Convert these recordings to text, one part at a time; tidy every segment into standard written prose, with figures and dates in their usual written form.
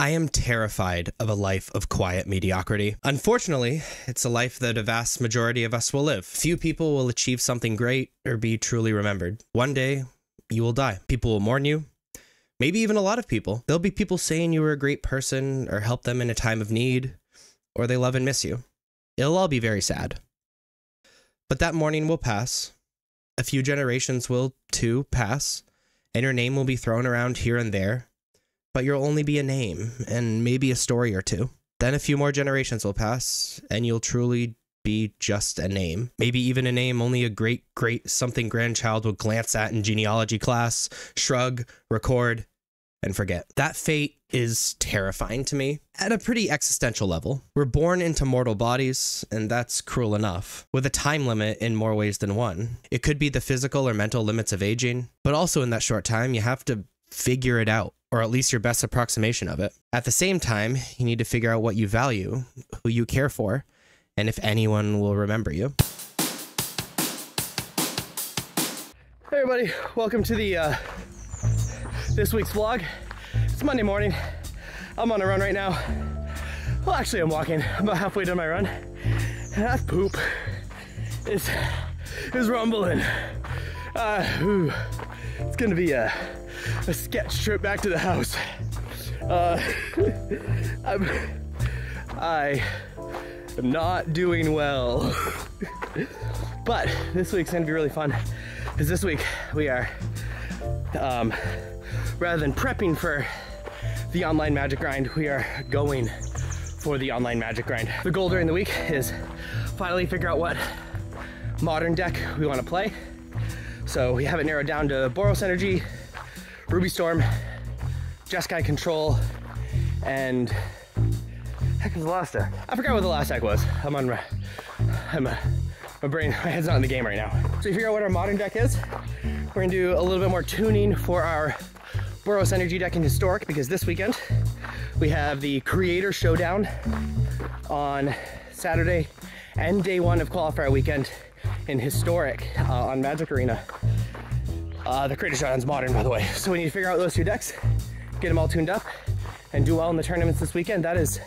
I am terrified of a life of quiet mediocrity. Unfortunately, it's a life that a vast majority of us will live. Few people will achieve something great or be truly remembered. One day, you will die. People will mourn you. Maybe even a lot of people. There'll be people saying you were a great person or helped them in a time of need, or they love and miss you. It'll all be very sad. But that morning will pass. A few generations will, too, pass, and your name will be thrown around here and there. But you'll only be a name, and maybe a story or two. Then a few more generations will pass, and you'll truly be just a name. Maybe even a name only a great something grandchild will glance at in genealogy class, shrug, record, and forget. That fate is terrifying to me at a pretty existential level. We're born into mortal bodies, and that's cruel enough, with a time limit in more ways than one. It could be the physical or mental limits of aging, but also in that short time, you have to figure it out, or at least your best approximation of it. At the same time, you need to figure out what you value, who you care for, and if anyone will remember you. Hey everybody, welcome to the this week's vlog. It's Monday morning. I'm on a run right now. Well, actually I'm walking. I'm about halfway done my run. And that poop is rumbling. It's gonna be a sketch trip back to the house. I am not doing well. But this week's gonna be really fun, because this week we are, rather than prepping for the online magic grind, we are going for the online magic grind. The goal during the week is finally figure out what modern deck we want to play. So we have it narrowed down to Boros Energy, Ruby Storm, Jeskai Control, and heck was the last deck? I forgot what the last deck was. my head's not in the game right now. So you figure out what our modern deck is. We're gonna do a little bit more tuning for our Boros Energy deck in Historic, because this weekend we have the Creator Showdown on Saturday and day one of qualifier weekend in Historic on Magic Arena. The Creator Showdown's modern, by the way. So we need to figure out those two decks, get them all tuned up, and do well in the tournaments this weekend. That is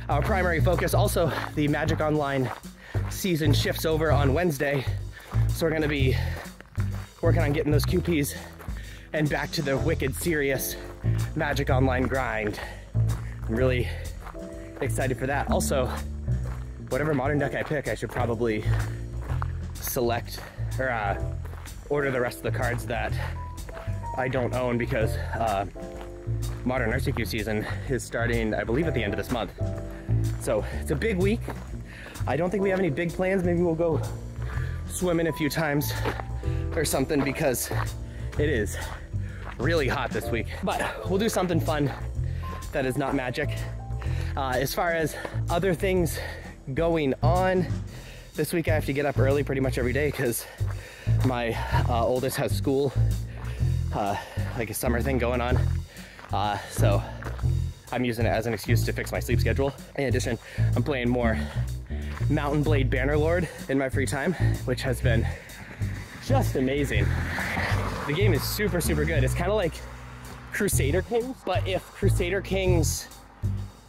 our primary focus. Also, the Magic Online season shifts over on Wednesday, so we're gonna be working on getting those QPs and back to the wicked serious Magic Online grind. I'm really excited for that. Also, whatever modern deck I pick, I should probably select or order the rest of the cards that I don't own, because modern RCQ season is starting, I believe, at the end of this month. So it's a big week. I don't think we have any big plans. Maybe we'll go swimming a few times or something, because it is really hot this week. But we'll do something fun that is not Magic. As far as other things going on, this week I have to get up early pretty much every day, because my oldest has school, like a summer thing going on. So I'm using it as an excuse to fix my sleep schedule. In addition, I'm playing more Mountain Blade Bannerlord in my free time, which has been just amazing. The game is super good. It's kind of like Crusader Kings, but if Crusader Kings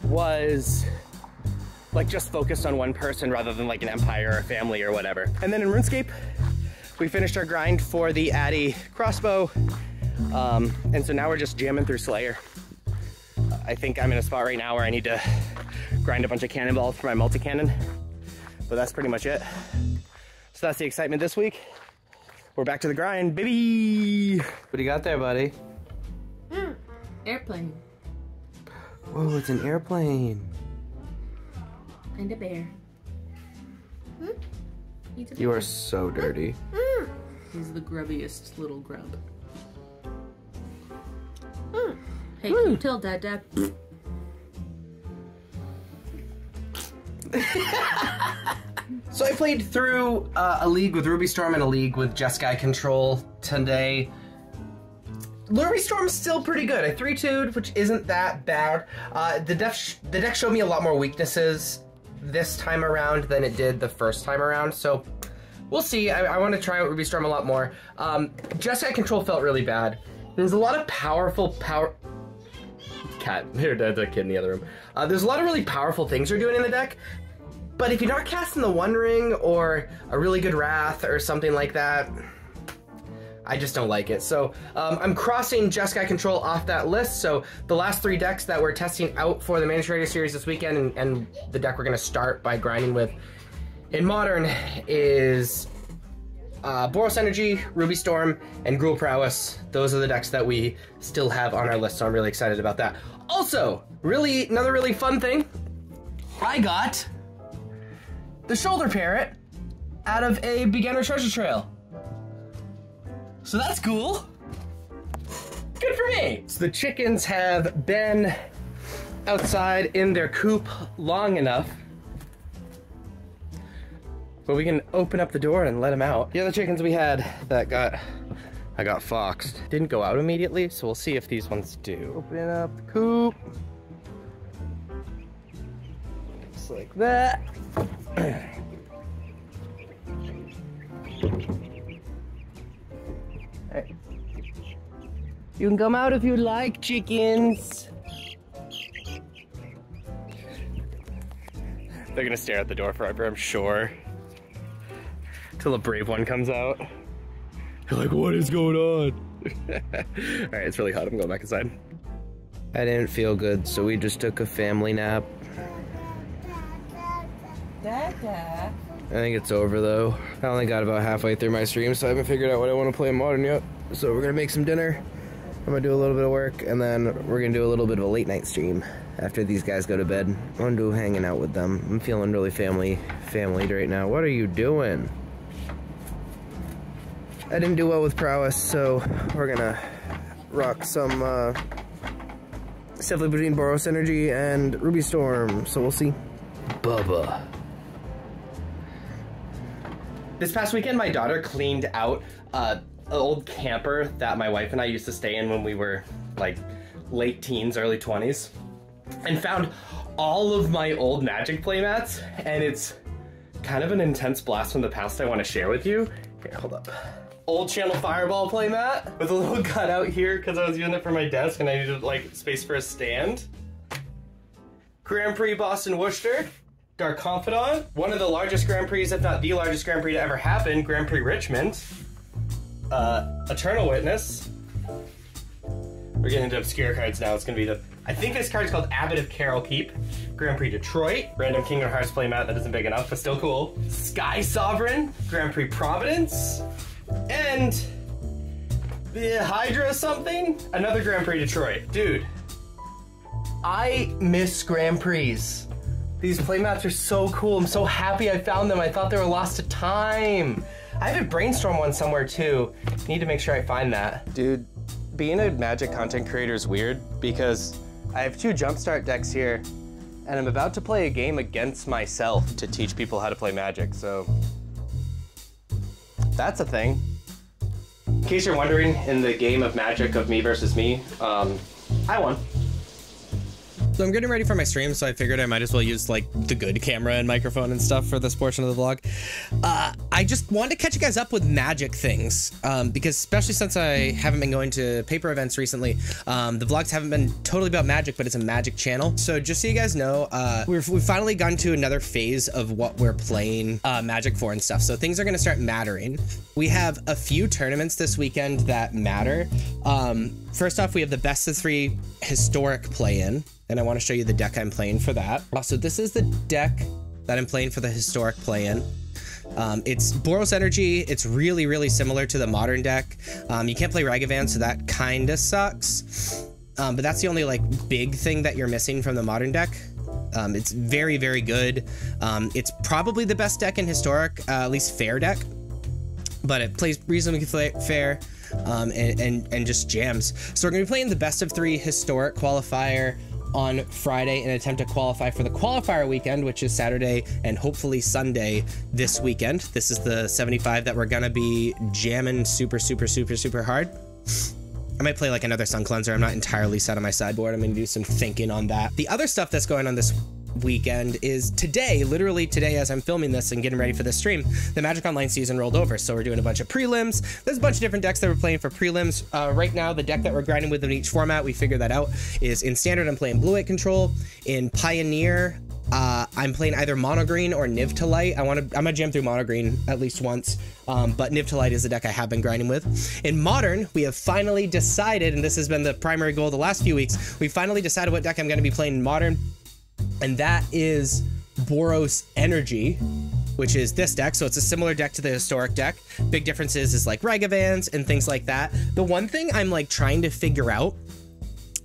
was like just focused on one person rather than like an empire or a family or whatever. And then in RuneScape, we finished our grind for the Addy crossbow. And so now we're just jamming through Slayer. I think I'm in a spot right now where I need to grind a bunch of cannonballs for my multi-cannon, but that's pretty much it. So that's the excitement this week. We're back to the grind, baby! What do you got there, buddy? Airplane. Whoa, it's an airplane. And a bear. You are so dirty. He's the grubbiest little grub. Hey, can you tell Dad? So I played through a league with Ruby Storm and a league with Jeskai Control today. Ruby Storm's still pretty good. I 3-2'd, which isn't that bad. The deck showed me a lot more weaknesses this time around than it did the first time around, so we'll see. I want to try out Ruby Storm a lot more. Jeskai Control felt really bad. There's a lot of powerful cat, the kid in the other room. There's a lot of really powerful things you're doing in the deck, but if you're not casting the One Ring or a really good Wrath or something like that, I just don't like it. So I'm crossing Just Guy Control off that list. So the last 3 decks that we're testing out for the Mandatory series this weekend, and the deck we're gonna start by grinding with in Modern is Boros Energy, Ruby Storm, and Gruul Prowess. Those are the decks that we still have on our list, so I'm really excited about that. Also, another really fun thing, I got the Shoulder Parrot out of a Beginner Treasure Trail. So that's cool. Good for me. So the chickens have been outside in their coop long enough, but we can open up the door and let them out. The other chickens we had that I got foxed didn't go out immediately, so we'll see if these ones do. Open up the coop. Just like that. Alright. You can come out if you like, chickens. They're gonna stare at the door forever, I'm sure. Till a brave one comes out. You're like, what is going on? Alright, it's really hot. I'm going back inside. I didn't feel good, so we just took a family nap. Dada. I think it's over though. I only got about halfway through my stream, so I haven't figured out what I want to play in Modern yet. So we're gonna make some dinner. I'm gonna do a little bit of work, and then we're gonna do a little bit of a late night stream after these guys go to bed. I'm gonna do hanging out with them. I'm feeling really family-ed right now. What are you doing? I didn't do well with Prowess, so we're gonna rock some it's definitely between Boros Energy and Ruby Storm, so we'll see. Bubba. This past weekend, my daughter cleaned out an old camper that my wife and I used to stay in when we were like late teens, early 20s, and found all of my old Magic playmats, and it's kind of an intense blast from the past I want to share with you. Here, hold up. Old Channel Fireball playmat with a little cutout here because I was using it for my desk and I needed like space for a stand. Grand Prix Boston Worcester. Dark Confidant, one of the largest Grand Prix, if not the largest Grand Prix to ever happen, Grand Prix Richmond. Eternal Witness. We're getting into obscure cards now. It's gonna be I think this card's called Abbot of Carroll Keep. Grand Prix Detroit. Random Kingdom Hearts playmat that isn't big enough, but still cool. Sky Sovereign. Grand Prix Providence. And the Hydra something? Another Grand Prix Detroit. Dude, I miss Grand Prix. These playmats are so cool. I'm so happy I found them. I thought they were lost to time. I have a Brainstorm one somewhere too. Need to make sure I find that. Dude, being a Magic content creator is weird because I have 2 Jumpstart decks here and I'm about to play a game against myself to teach people how to play Magic, so that's a thing. In case you're wondering, in the game of Magic of me versus me, I won. So I'm getting ready for my stream, so I figured I might as well use like the good camera and microphone and stuff for this portion of the vlog. I just wanted to catch you guys up with Magic things, because especially since I haven't been going to paper events recently, the vlogs haven't been totally about Magic, but it's a Magic channel. So just so you guys know, we've finally gotten to another phase of what we're playing Magic for and stuff. So things are going to start mattering. We have a few tournaments this weekend that matter. First off, we have the best of 3 historic play-in. And I want to show you the deck I'm playing for that. Also, this is the deck that I'm playing for the historic play-in. It's Boros Energy. It's really, really similar to the Modern deck. You can't play Ragavan, so that kind of sucks. But that's the only like big thing that you're missing from the Modern deck. It's very, very good. It's probably the best deck in historic, at least fair deck. But it plays reasonably fair and just jams. So we're going to be playing the best of 3 historic qualifier on Friday in an attempt to qualify for the qualifier weekend, which is Saturday and hopefully Sunday this weekend. This is the 75 that we're gonna be jamming super, super, super, super hard. I might play like another Sun Cleanser. I'm not entirely set on my sideboard. I'm gonna do some thinking on that. The other stuff that's going on this weekend is today, literally today as I'm filming this and getting ready for this stream, the Magic Online season rolled over. So we're doing a bunch of prelims. There's a bunch of different decks that we're playing for prelims. Right now, the deck that we're grinding with in each format, we figured that out, is in Standard, I'm playing Blue-White Control. In Pioneer, I'm playing either Mono Green or Niv to Light. I'm gonna jam through Mono Green at least once, but Niv to Light is the deck I have been grinding with. In Modern, we have finally decided, and this has been the primary goal the last few weeks, we finally decided what deck I'm gonna be playing in Modern, and that is Boros Energy, which is this deck. So it's a similar deck to the historic deck. Big differences is like Ragavans and things like that. The one thing I'm like trying to figure out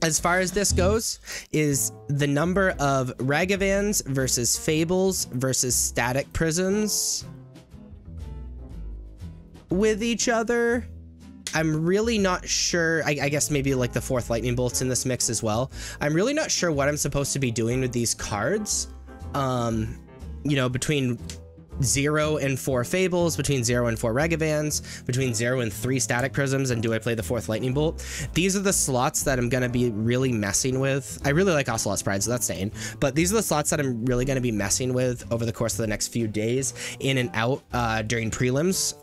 as far as this goes is the number of Ragavans versus Fables versus Static Prisms with each other. I'm really not sure. I guess maybe like the 4th Lightning Bolt's in this mix as well. I'm really not sure what I'm supposed to be doing with these cards. You know, between 0 and 4 Fables, between 0 and 4 Ragavans, between 0 and 3 Static Prisms, and do I play the 4th Lightning Bolt? These are the slots that I'm going to be really messing with. I really like Ocelot's Pride, so that's staying. But these are the slots that I'm really going to be messing with over the course of the next few days, in and out during prelims,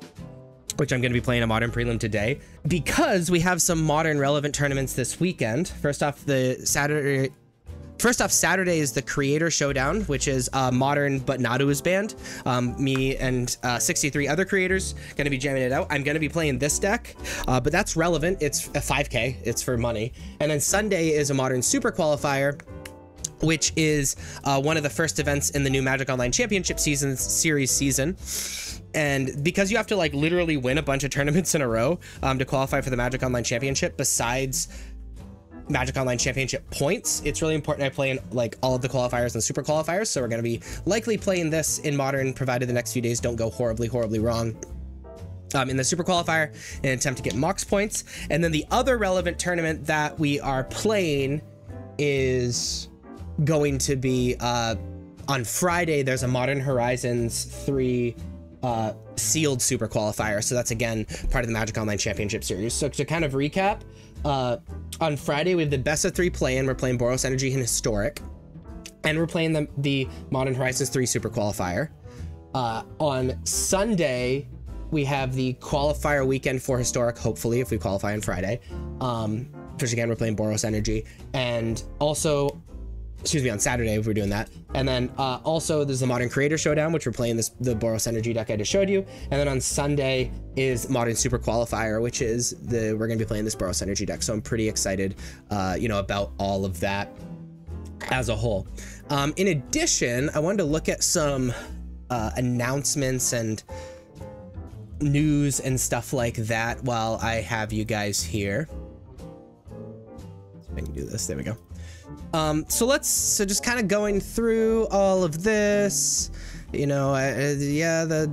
which I'm going to be playing a Modern prelim today, because we have some Modern relevant tournaments this weekend. First off, Saturday is the Creator Showdown, which is Modern but Nadu's band. Me and 63 other creators going to be jamming it out. I'm going to be playing this deck, but that's relevant. It's a 5K. It's for money. And then Sunday is a Modern Super Qualifier, which is one of the first events in the new Magic Online Championship season. And because you have to like literally win a bunch of tournaments in a row to qualify for the Magic Online Championship, besides Magic Online Championship points, it's really important I play in like all of the qualifiers and super qualifiers. So we're going to be likely playing this in Modern, provided the next few days don't go horribly wrong. In the super qualifier, in an attempt to get Mox points. And then the other relevant tournament that we are playing is going to be on Friday. There's a Modern Horizons 3 sealed super qualifier. So that's again part of the Magic Online Championship series. So to kind of recap, on Friday we have the best of 3 play-in. We're playing Boros Energy and Historic, and we're playing the Modern Horizons 3 super qualifier. On Sunday we have the qualifier weekend for Historic, hopefully, if we qualify on Friday, which again we're playing Boros Energy. And also, excuse me, on Saturday if we're doing that. And then also there's the Modern Creator Showdown, which we're playing the Boros Energy deck I just showed you. And then on Sunday is Modern Super Qualifier, which is we're going to be playing this Boros Energy deck. So I'm pretty excited, you know, about all of that as a whole. In addition, I wanted to look at some announcements and news and stuff like that while I have you guys here. I can do this. There we go. So just kind of going through all of this, you know, yeah, the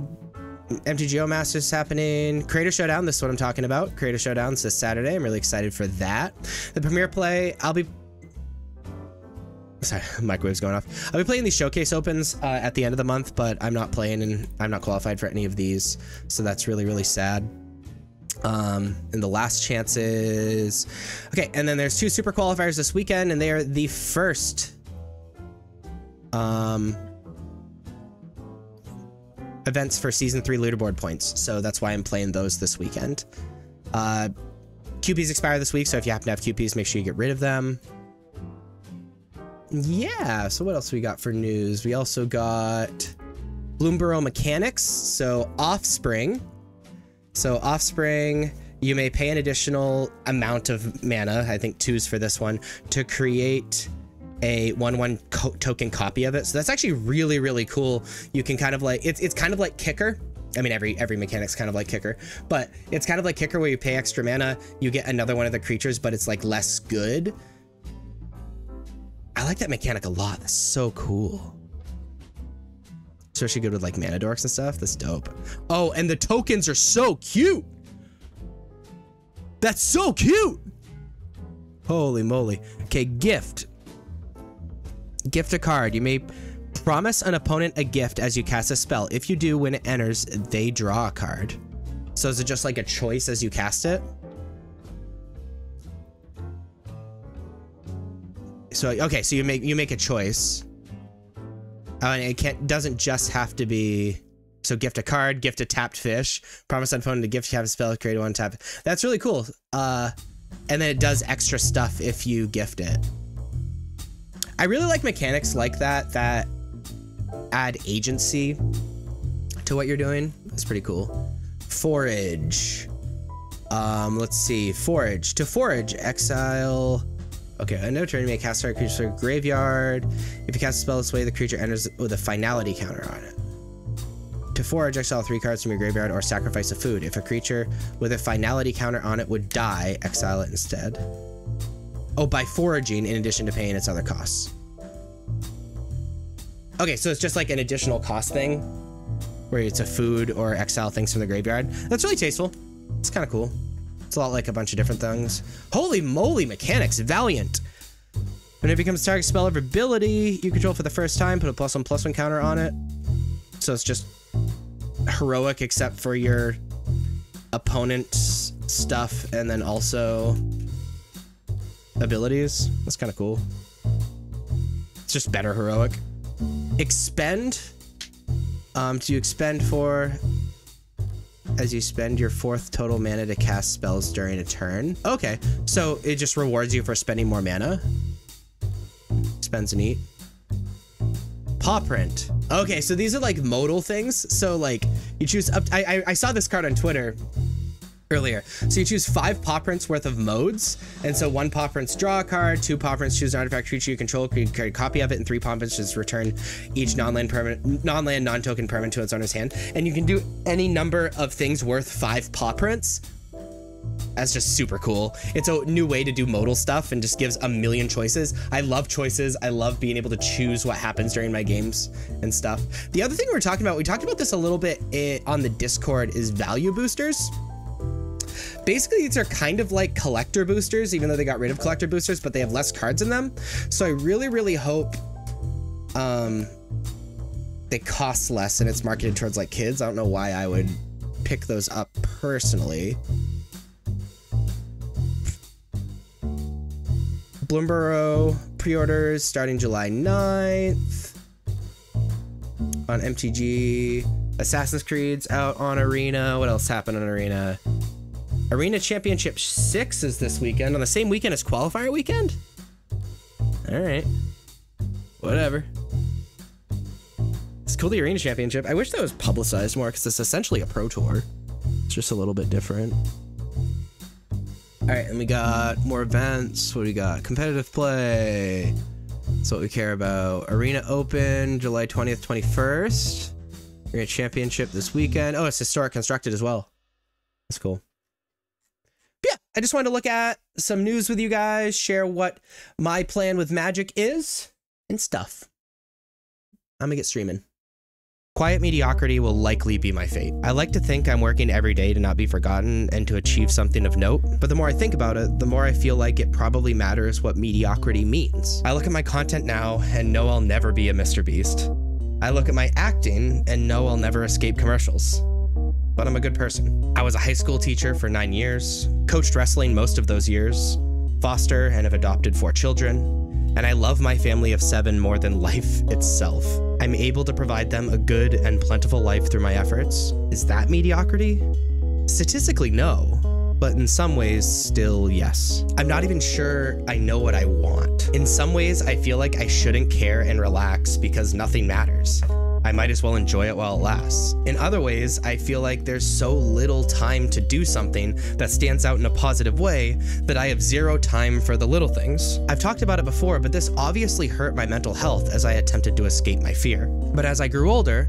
MTGO Masters happening, Creator Showdown, this is what I'm talking about. Creator Showdown's this Saturday. I'm really excited for that. The Premier Play, sorry, microwave's going off. I'll be playing these Showcase Opens at the end of the month, but I'm not playing and I'm not qualified for any of these. So that's really sad. And the last chances. Okay, and then there's 2 super qualifiers this weekend, and they are the first events for season 3 leaderboard points. So that's why I'm playing those this weekend. QPs expire this week, so if you happen to have QPs, make sure you get rid of them. Yeah, so what else we got for news? We also got Bloomborough Mechanics, so Offspring. So Offspring, you may pay an additional amount of mana, I think 2s for this one, to create a 1/1 token copy of it. So that's actually really cool. You can kind of like, it's kind of like Kicker. I mean, every mechanic's kind of like Kicker, but it's kind of like Kicker where you pay extra mana, you get another one of the creatures, but it's like less good. I like that mechanic a lot. That's so cool. Especially good with like mana dorks and stuff. That's dope. Oh, and the tokens are so cute. That's so cute. Holy moly. Okay, gift. Gift a card. You may promise an opponent a gift as you cast a spell. If you do, when it enters, they draw a card. So is it just like a choice as you cast it? So okay, so you make a choice. Oh, and it doesn't just have to be... So gift a card, gift a tapped fish, promise on phone to gift you have a spell, create one tap. That's really cool. And then it does extra stuff if you gift it. I really like mechanics like that add agency to what you're doing. It's pretty cool. Forage. Let's see. Forage. To forage, exile. Okay, I know turn you may cast a creature from graveyard. If you cast a spell this way, the creature enters with a finality counter on it. To forage, exile 3 cards from your graveyard or sacrifice a food. If a creature with a finality counter on it would die, exile it instead. Oh, by foraging in addition to paying its other costs. Okay, so it's just like an additional cost thing where it's a food or exile things from the graveyard. That's really tasteful. It's kind of cool. It's a lot like a bunch of different things. Holy moly, mechanics, Valiant. When it becomes target spell of ability you control for the first time, put a +1/+1 counter on it. So it's just heroic except for your opponent's stuff and then also abilities. That's kind of cool. It's just better heroic. Expend. Do you expend for as you spend your 4th total mana to cast spells during a turn? Okay, so it just rewards you for spending more mana. Spends and eat. Paw print. Okay, so these are like modal things. So like you choose up. I saw this card on Twitter earlier. So you choose 5 paw prints worth of modes. And so 1 paw prints draw a card, 2 paw prints choose an artifact creature you control, create a copy of it, and 3 paw prints just return each non-land non-token permanent to its owner's hand. And you can do any number of things worth 5 paw prints. That's just super cool. It's a new way to do modal stuff and just gives a million choices. I love choices. I love being able to choose what happens during my games and stuff. The other thing we talked about this a little bit on the Discord, is value boosters. Basically, these are kind of like collector boosters, even though they got rid of collector boosters, but they have less cards in them. So I really, really hope they cost less and it's marketed towards like kids. I don't know why I would pick those up personally. Bloomborough pre-orders starting July 9th on MTG. Assassin's Creed's out on Arena. What else happened on Arena? Arena Championship 6 is this weekend, on the same weekend as Qualifier Weekend? All right. Whatever. It's cool, the Arena Championship. I wish that was publicized more because it's essentially a pro tour. It's just a little bit different. All right, and we got more events. What do we got? Competitive play. That's what we care about. Arena Open, July 20th, 21st. Arena Championship this weekend. Oh, it's Historic Constructed as well. That's cool. Yeah, I just wanted to look at some news with you guys, share what my plan with Magic is, and stuff. I'm gonna get streaming. Quiet mediocrity will likely be my fate. I like to think I'm working every day to not be forgotten and to achieve something of note, but the more I think about it, the more I feel like it probably matters what mediocrity means. I look at my content now and know I'll never be a Mr. Beast. I look at my acting and know I'll never escape commercials. But I'm a good person. I was a high school teacher for 9 years, coached wrestling most of those years, foster and have adopted 4 children, and I love my family of 7 more than life itself. I'm able to provide them a good and plentiful life through my efforts. Is that mediocrity? Statistically, no, but in some ways, still yes. I'm not even sure I know what I want. In some ways, I feel like I shouldn't care and relax because nothing matters. I might as well enjoy it while it lasts. In other ways, I feel like there's so little time to do something that stands out in a positive way that I have 0 time for the little things. I've talked about it before, but this obviously hurt my mental health as I attempted to escape my fear. But as I grew older,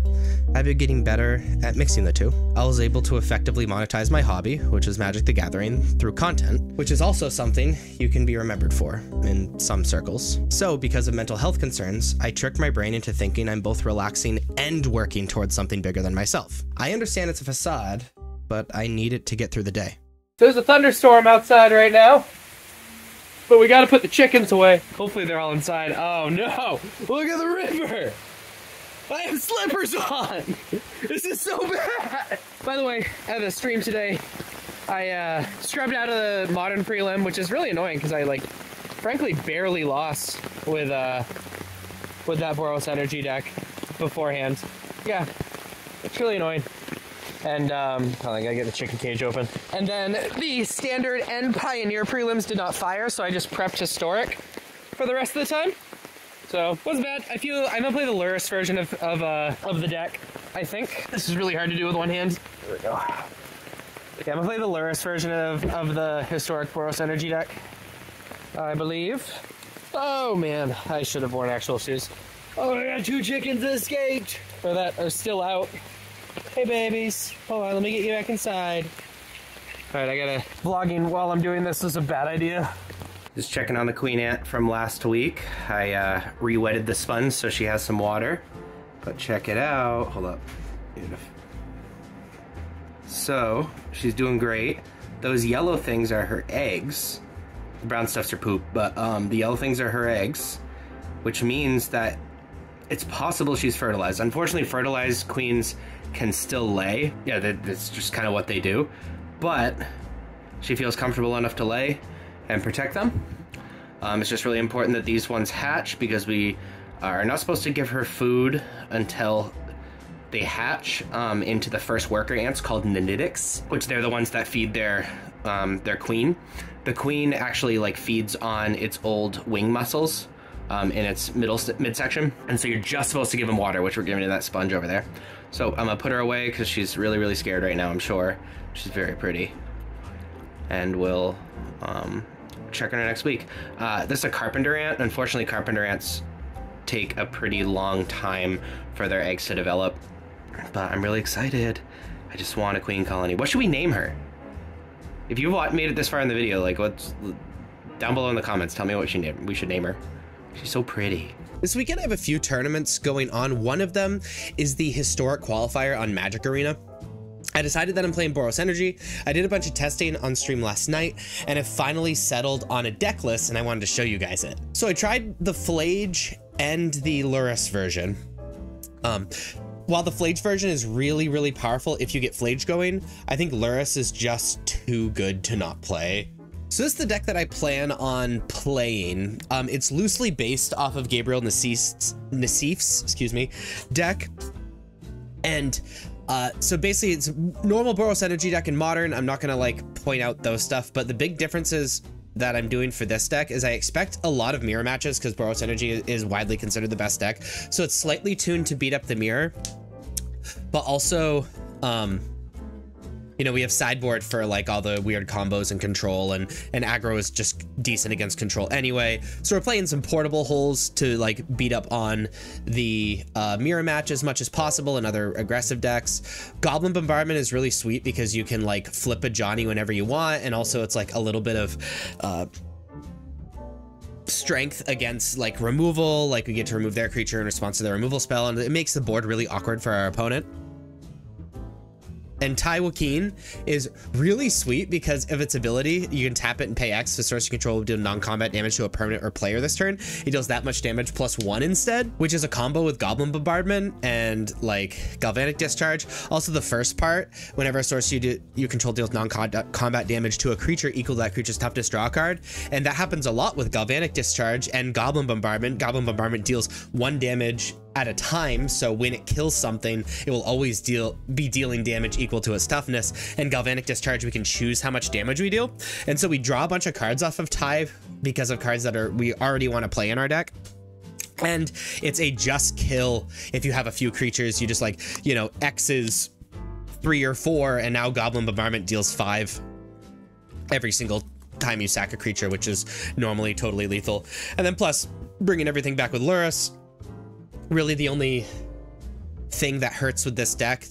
I've been getting better at mixing the two. I was able to effectively monetize my hobby, which is Magic the Gathering, through content, which is also something you can be remembered for in some circles. So because of mental health concerns, I tricked my brain into thinking I'm both relaxing and working towards something bigger than myself. I understand it's a facade, but I need it to get through the day. There's a thunderstorm outside right now, but we gotta put the chickens away. Hopefully they're all inside. Oh no, look at the river. I have slippers on. This is so bad. By the way, at the stream today, I scrubbed out of the modern prelim, which is really annoying because I frankly barely lost with that Boros energy deck. beforehand. Yeah, it's really annoying. And probably gotta get the chicken cage open. And then the standard and pioneer prelims did not fire, so I just prepped historic for the rest of the time. So wasn't bad. I'm gonna play the Luris version of the deck. I think this is really hard to do with one hand. There we go. Yeah, I'm gonna play the Luris version of the historic Boros energy deck, I believe. Oh man, I should have worn actual shoes. Oh, I got 2 chickens that escaped, or that are still out. Hey babies, hold on, let me get you back inside. All right, I gotta, vlogging while I'm doing this is a bad idea. Just checking on the queen ant from last week. I re-wetted the sponge so she has some water. But check it out, hold up. So, she's doing great. Those yellow things are her eggs. The brown stuff's her poop, but the yellow things are her eggs, which means that it's possible she's fertilized. Unfortunately, fertilized queens can still lay. Yeah, that's just kind of what they do. But she feels comfortable enough to lay and protect them. It's just really important that these ones hatch because we are not supposed to give her food until they hatch into the first worker ants called niditics, which they're the ones that feed their queen. The queen actually like feeds on its old wing muscles in its midsection, and so you're just supposed to give them water, which we're giving to that sponge over there. So I'm gonna put her away because she's really, really scared right now, I'm sure. She's very pretty. And we'll check on her next week. This is a carpenter ant. Unfortunately, carpenter ants take a pretty long time for their eggs to develop. But I'm really excited. I just want a queen colony. What should we name her? If you've made it this far in the video, like, what's down below in the comments, tell me what we should name her. She's so pretty. This weekend I have a few tournaments going on. One of them is the historic qualifier on Magic Arena. I decided that I'm playing Boros Energy. I did a bunch of testing on stream last night and have finally settled on a deck list, and I wanted to show you guys it. So I tried the Flage and the Luris version. While the Flage version is really, really powerful if you get Flage going, I think Luris is just too good to not play. So this is the deck that I plan on playing. It's loosely based off of Gabriel Nassif's deck. And so basically it's normal Boros Energy deck in Modern. I'm not gonna like point out those stuff, but the big differences that I'm doing for this deck is I expect a lot of mirror matches because Boros Energy is widely considered the best deck. So it's slightly tuned to beat up the mirror, but also, you know, we have sideboard for like all the weird combos and control, and aggro is just decent against control anyway. So we're playing some portable holes to like beat up on the mirror match as much as possible and other aggressive decks. Goblin Bombardment is really sweet because you can like flip a Johnny whenever you want, and also it's like a little bit of strength against like removal. Like we get to remove their creature in response to their removal spell, and it makes the board really awkward for our opponent. And Tai Wakeen is really sweet because of its ability. You can tap it and pay X. The source you control will do non-combat damage to a permanent or player this turn. It deals that much damage +1 instead, which is a combo with Goblin Bombardment and like Galvanic Discharge. Also the first part, whenever a source you control deals non-combat damage to a creature equal to that creature's toughness, draw a card. And that happens a lot with Galvanic Discharge and Goblin Bombardment. Goblin Bombardment deals 1 damage at a time, so when it kills something, it will always be dealing damage equal to its toughness. And Galvanic Discharge, we can choose how much damage we deal, and so we draw a bunch of cards off of Tai because of cards that we already want to play in our deck. And it's a just kill if you have a few creatures. You just like, you know, X's 3 or 4, and now Goblin Bombardment deals 5 every single time you sack a creature, which is normally totally lethal. And then plus bringing everything back with Luris. Really the only thing that hurts with this deck,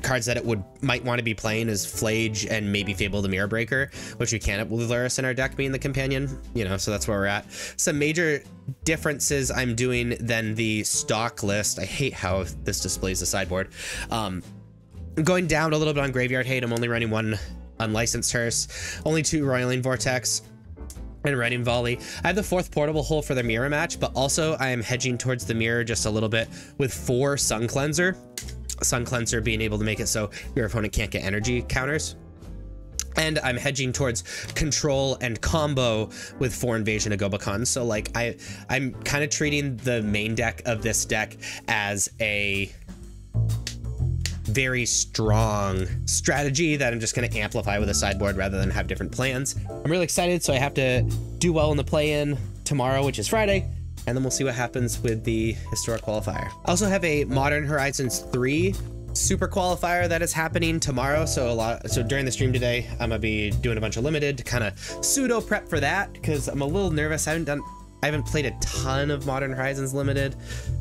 cards that it might want to be playing, is Flage and maybe Fable the Mirror Breaker, which we can't with Luris in our deck being the companion, you know, so that's where we're at. Some major differences I'm doing than the stock list. I hate how this displays the sideboard. Going down a little bit on Graveyard Hate. I'm only running 1 Unlicensed Hearse, only 2 Roiling Vortex, and Running Volley. I have the 4th portable hole for the mirror match, but also I am hedging towards the mirror just a little bit with 4 Sun Cleanser. Sun Cleanser being able to make it so your opponent can't get energy counters. And I'm hedging towards control and combo with 4 Invasion of Gobakon. So like I'm kind of treating the main deck of this deck as a very strong strategy that I'm just going to amplify with a sideboard rather than have different plans. I'm really excited, so I have to do well in the play-in tomorrow, which is Friday, and then we'll see what happens with the Historic Qualifier. I also have a Modern Horizons 3 Super Qualifier that is happening tomorrow, so during the stream today I'm gonna be doing a bunch of limited to kind of pseudo prep for that, because I'm a little nervous. I haven't played a ton of Modern Horizons limited,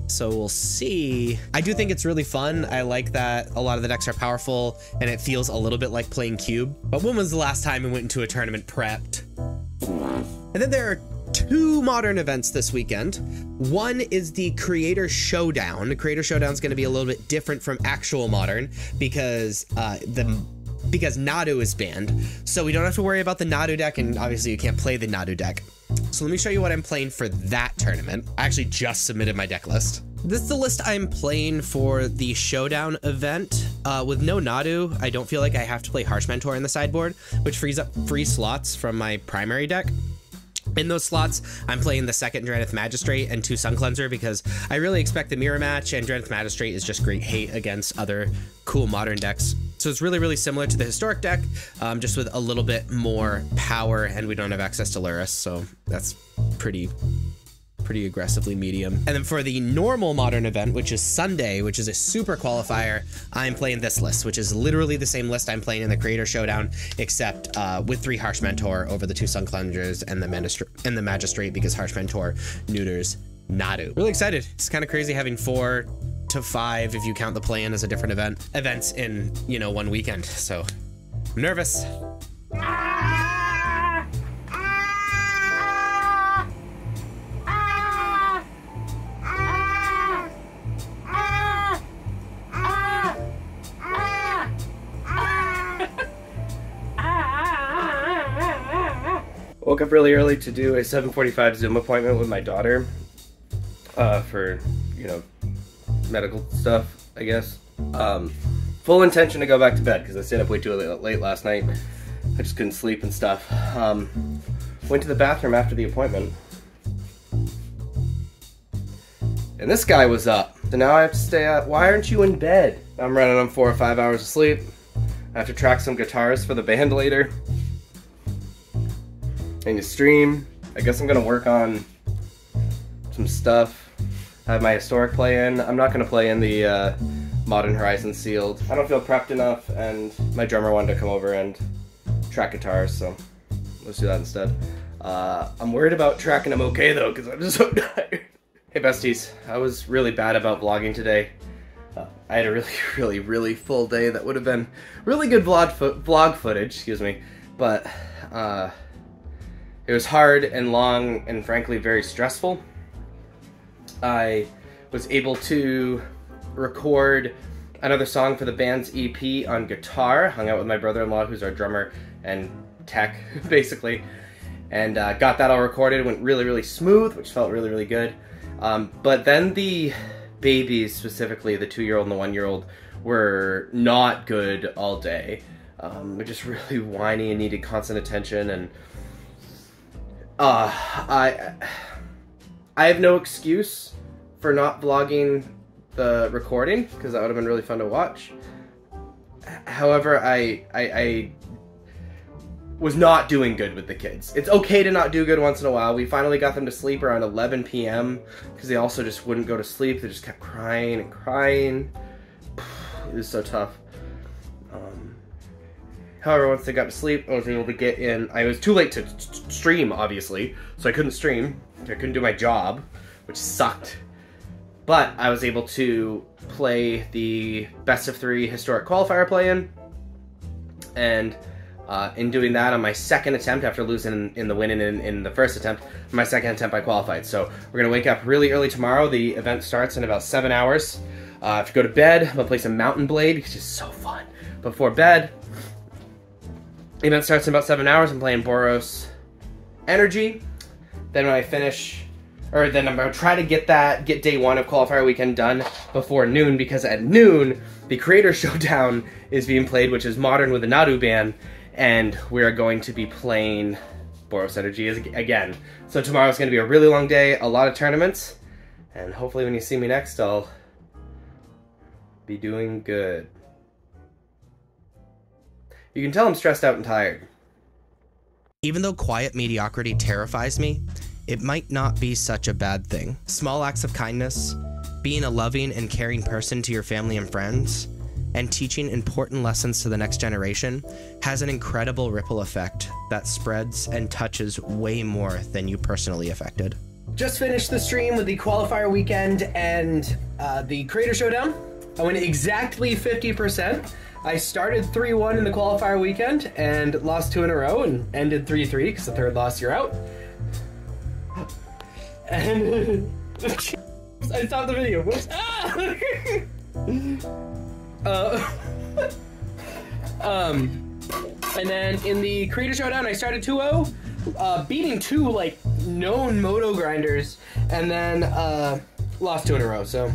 so we'll see. I do think it's really fun. I like that a lot of the decks are powerful and it feels a little bit like playing Cube. But when was the last time we went into a tournament prepped? And then there are 2 modern events this weekend. One is the Creator Showdown. The Creator Showdown is going to be a little bit different from actual modern because Nadu is banned. So we don't have to worry about the Nadu deck, and obviously you can't play the Nadu deck. So let me show you what I'm playing for that tournament. I actually just submitted my deck list. This is the list I'm playing for the Showdown event. With no Nadu, I don't feel like I have to play Harsh Mentor in the sideboard, which frees up free slots from my primary deck. In those slots, I'm playing the second Dranith Magistrate and 2 Sun Cleanser because I really expect the mirror match, and Dranith Magistrate is just great hate against other cool modern decks. So it's really, really similar to the historic deck, just with a little bit more power, and we don't have access to Luris, so that's pretty aggressively medium. And then for the normal modern event, which is Sunday, which is a super qualifier, I'm playing this list, which is literally the same list I'm playing in the Creator Showdown, except with 3 Harsh Mentor over the 2 Sun Cleansers and the Magistrate, because Harsh Mentor neuters Nadu. Really excited. It's kind of crazy having 4 to 5, if you count the play-in as a different events in, you know, one weekend. So I'm nervous. Woke up really early to do a 7:45 Zoom appointment with my daughter for, you know, medical stuff, I guess. Full intention to go back to bed because I stayed up way too late last night. I just couldn't sleep and stuff. Went to the bathroom after the appointment, and this guy was up. So now I have to stay up. Why aren't you in bed? I'm running on 4 or 5 hours of sleep. I have to track some guitars for the band later. And to stream. I guess I'm gonna work on some stuff. I have my historic play in. I'm not gonna play in the Modern Horizons sealed. I don't feel prepped enough, and my drummer wanted to come over and track guitars, so let's do that instead. I'm worried about tracking them okay though, because I'm just so tired. Hey besties, I was really bad about vlogging today. I had a really full day that would have been really good vlog footage, excuse me, but it was hard and long and frankly very stressful. I was able to record another song for the band's EP on guitar, hung out with my brother-in-law who's our drummer and tech basically, and got that all recorded. Went really smooth, which felt really good. But then the babies, specifically the 2-year-old and the 1-year-old, were not good all day. They're just really whiny and needed constant attention, and I have no excuse for not vlogging the recording, because that would have been really fun to watch. However, I was not doing good with the kids. It's okay to not do good once in a while. We finally got them to sleep around 11 p.m. because they also just wouldn't go to sleep. They just kept crying and crying. It was so tough. However, once they got to sleep, I was able to get in. I was too late to stream, obviously, so I couldn't stream. I couldn't do my job, which sucked. But I was able to play the best of 3 historic qualifier play-in, and in doing that on my second attempt, after losing in the win in the first attempt, my second attempt I qualified. So we're gonna wake up really early tomorrow. The event starts in about 7 hours. I have to go to bed. I'm gonna play some Mountain Blade, which is so fun. Before bed, the event starts in about 7 hours. I'm playing Boros Energy. Then when I finish, or then I'm gonna try to get day 1 of qualifier weekend done before noon, because at noon the Creator Showdown is being played, which is modern with a Nadu ban, and we are going to be playing Boros Energy again. So tomorrow's going to be a really long day, a lot of tournaments, and hopefully when you see me next, I'll be doing good. You can tell I'm stressed out and tired. Even though quiet mediocrity terrifies me, it might not be such a bad thing. Small acts of kindness, being a loving and caring person to your family and friends, and teaching important lessons to the next generation has an incredible ripple effect that spreads and touches way more than you personally affected. Just finished the stream with the qualifier weekend and the creator showdown. I went exactly 50%. I started 3-1 in the qualifier weekend and lost 2 in a row and ended 3-3 because the third loss you're out. And I stopped the video. Whoops. Ah! And then in the creator showdown, I started 2-0, beating 2 like known moto grinders, and then lost 2 in a row. So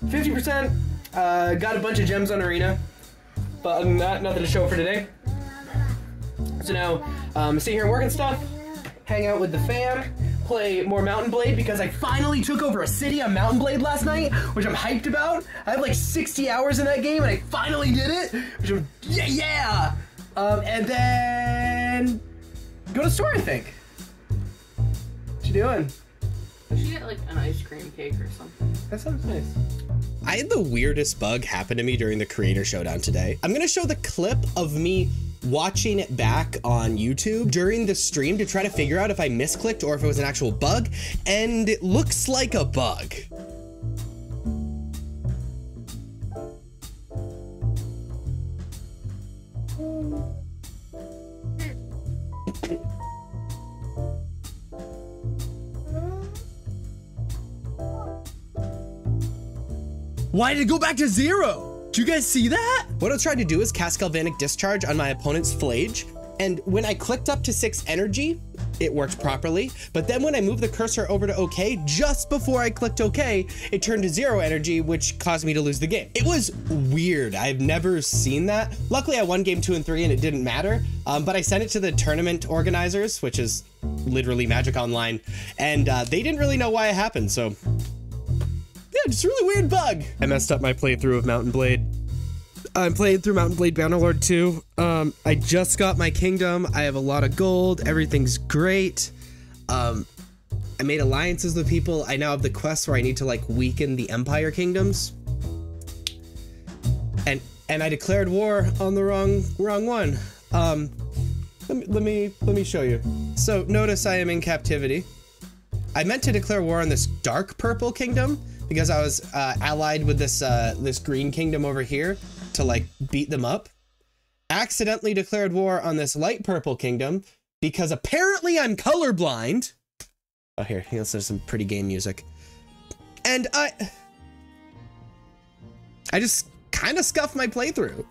50%. Got a bunch of gems on Arena, but other than that, nothing to show for today. So now, sitting here and working stuff, hang out with the fam, play more Mountain Blade because I finally took over a city on Mountain Blade last night, which I'm hyped about. I have like 60 hours in that game and I finally did it, which I'm, yeah! And then go to store, I think. What you doing? We should get like an ice cream cake or something. That sounds nice. I had the weirdest bug happen to me during the creator showdown today. I'm gonna show the clip of me watching it back on YouTube during the stream to try to figure out if I misclicked or if it was an actual bug, and it looks like a bug. Why did it go back to 0? Did you guys see that? What I was trying to do is cast Galvanic Discharge on my opponent's Flage, and when I clicked up to 6 energy, it worked properly. But then when I moved the cursor over to OK, just before I clicked OK, it turned to 0 energy, which caused me to lose the game. It was weird. I've never seen that. Luckily, I won game 2 and 3 and it didn't matter. But I sent it to the tournament organizers, which is literally Magic Online, and they didn't really know why it happened, so yeah, just a really weird bug. I messed up my playthrough of Mountain Blade. I'm playing through Mountain Blade Bannerlord 2. I just got my kingdom. I have a lot of gold. Everything's great. I made alliances with people. I now have the quest where I need to like weaken the Empire kingdoms. And I declared war on the wrong one. Let me show you. So notice I am in captivity. I meant to declare war on this dark purple kingdom because I was allied with this this green kingdom over here to like beat them up. Accidentally declared war on this light purple kingdom because apparently I'm colorblind. Oh, here, there's some pretty game music. And I just kind of scuffed my playthrough.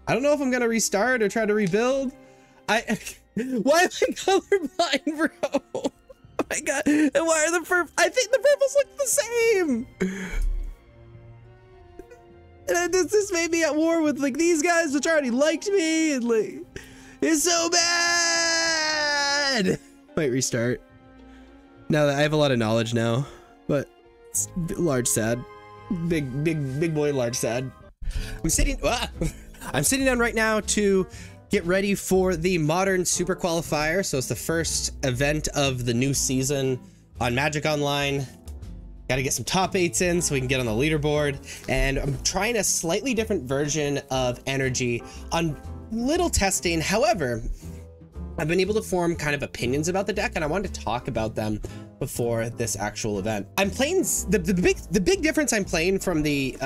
I don't know if I'm gonna restart or try to rebuild. Why am I colorblind, bro? Oh my god, and why are the I think the purples look the same. And this made me at war with like these guys, which already liked me, and like, it's so bad. Might restart. Now that I have a lot of knowledge now, but it's large sad. Big boy large sad. I'm sitting down right now to get ready for the Modern Super Qualifier. So it's the first event of the new season on Magic Online. Got to get some top 8s in so we can get on the leaderboard. And I'm trying a slightly different version of energy on little testing. However, I've been able to form kind of opinions about the deck, and I wanted to talk about them before this actual event. I'm playing the big difference I'm playing from the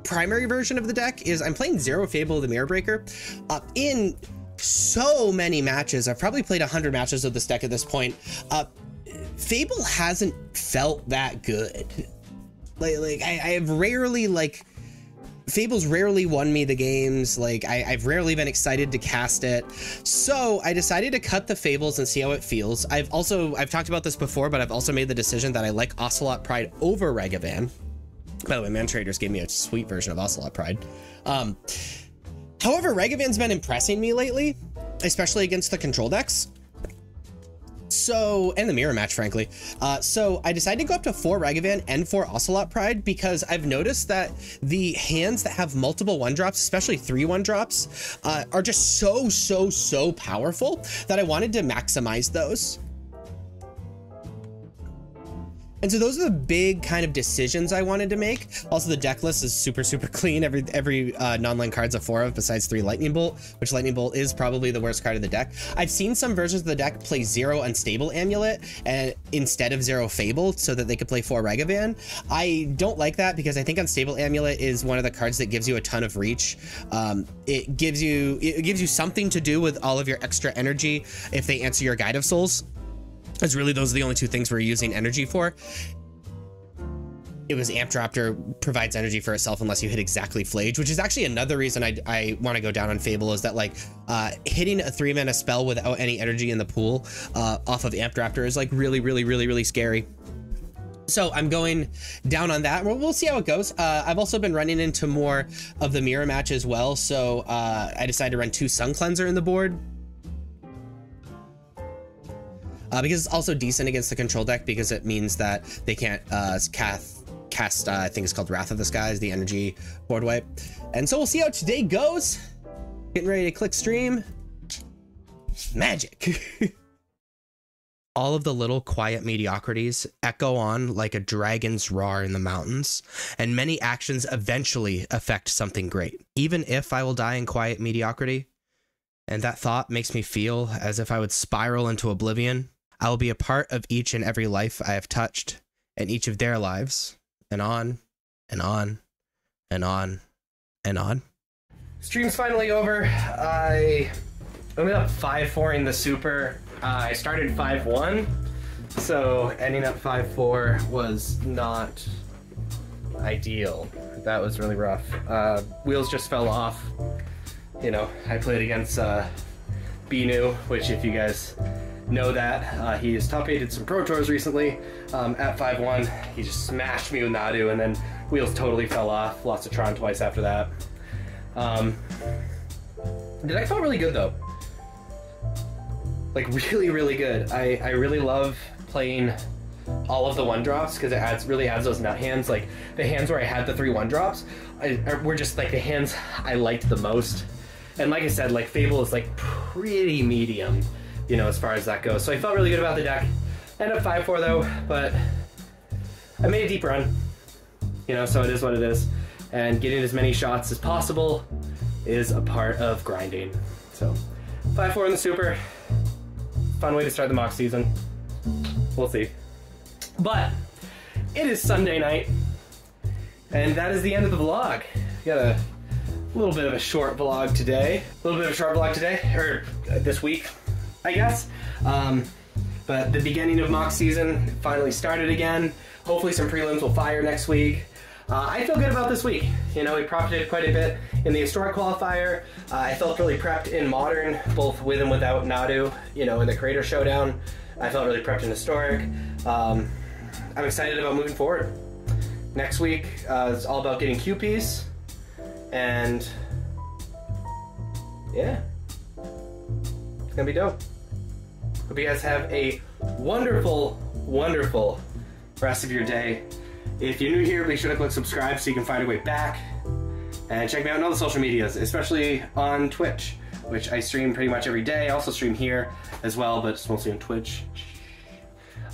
primary version of the deck is I'm playing Zero Fable of the Mirror Breaker. In so many matches, I've probably played 100 matches of this deck at this point. Fable hasn't felt that good. Like I have rarely Fable's rarely won me the games. Like I've rarely been excited to cast it. So I decided to cut the Fables and see how it feels. I've talked about this before, but I've also made the decision that I like Ocelot Pride over Ragavan. By the way, Man Traders gave me a sweet version of Ocelot Pride. However, Ragavan's been impressing me lately, especially against the control decks. So, and the mirror match, frankly. So I decided to go up to 4 Ragavan and 4 Ocelot Pride because I've noticed that the hands that have multiple 1-drops, especially 3 1-drops, are just so powerful that I wanted to maximize those. And so those are the big kind of decisions I wanted to make. Also, the deck list is super clean. Every non-land card's a 4 of besides 3 Lightning Bolt, which Lightning Bolt is probably the worst card of the deck. I've seen some versions of the deck play 0 Unstable Amulet and instead of 0 Fable so that they could play 4 Ragavan. I don't like that because I think Unstable Amulet is one of the cards that gives you a ton of reach. It gives you something to do with all of your extra energy if they answer your Guide of Souls. Because really, those are the only 2 things we're using energy for. It was Amp Raptor provides energy for itself unless you hit exactly Flage, which is actually another reason I want to go down on Fable, is that like hitting a 3-mana spell without any energy in the pool off of Amp Raptor is like really scary. So I'm going down on that. We'll see how it goes. I've also been running into more of the mirror match as well. So I decided to run 2 Sun Cleanser in the board. Because it's also decent against the control deck because it means that they can't cast I think it's called Wrath of the Skies, the energy board wipe. And so we'll see how today goes. Getting ready to click stream. Magic. All of the little quiet mediocrities echo on like a dragon's roar in the mountains, and many actions eventually affect something great, even if I will die in quiet mediocrity. And that thought makes me feel as if I would spiral into oblivion. I will be a part of each and every life I have touched, and each of their lives, and on, and on, and on, and on. Stream's finally over. I ended up 5-4ing the super. I started 5-1, so ending up 5-4 was not ideal. That was really rough. Wheels just fell off. You know, I played against Binu, which if you guys know that, he has top 8'd some Pro Tours recently. At 5-1, he just smashed me with Nadu, and then wheels totally fell off. Lost to Tron twice after that. The deck felt really good though. Like really good. I really love playing all of the 1-drops because it really adds those nut hands. Like the hands where I had the 3 1-drops were just like the hands I liked the most. And like I said, like Fable is like pretty medium, you know, as far as that goes. So I felt really good about the deck. Ended up 5-4 though, but I made a deep run, you know, so it is what it is. And getting as many shots as possible is a part of grinding. So 5-4 in the super. Fun way to start the mock season. We'll see. But it is Sunday night, and that is the end of the vlog. We got a little bit of a short vlog today. Or this week, I guess. But the beginning of mock season finally started again. Hopefully some prelims will fire next week. I feel good about this week. You know, we profited quite a bit in the historic qualifier. I felt really prepped in modern, both with and without Nadu. You know, in the creator showdown, I felt really prepped in historic. I'm excited about moving forward. Next week, it's all about getting QPs. And yeah, it's gonna be dope. Hope you guys have a wonderful rest of your day. If you're new here, be sure to click subscribe so you can find your way back. And check me out on all the social medias, especially on Twitch, which I stream pretty much every day. I also stream here as well, but it's mostly on Twitch.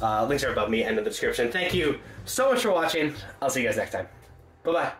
Links are above me and in the description. Thank you so much for watching. I'll see you guys next time. Bye-bye.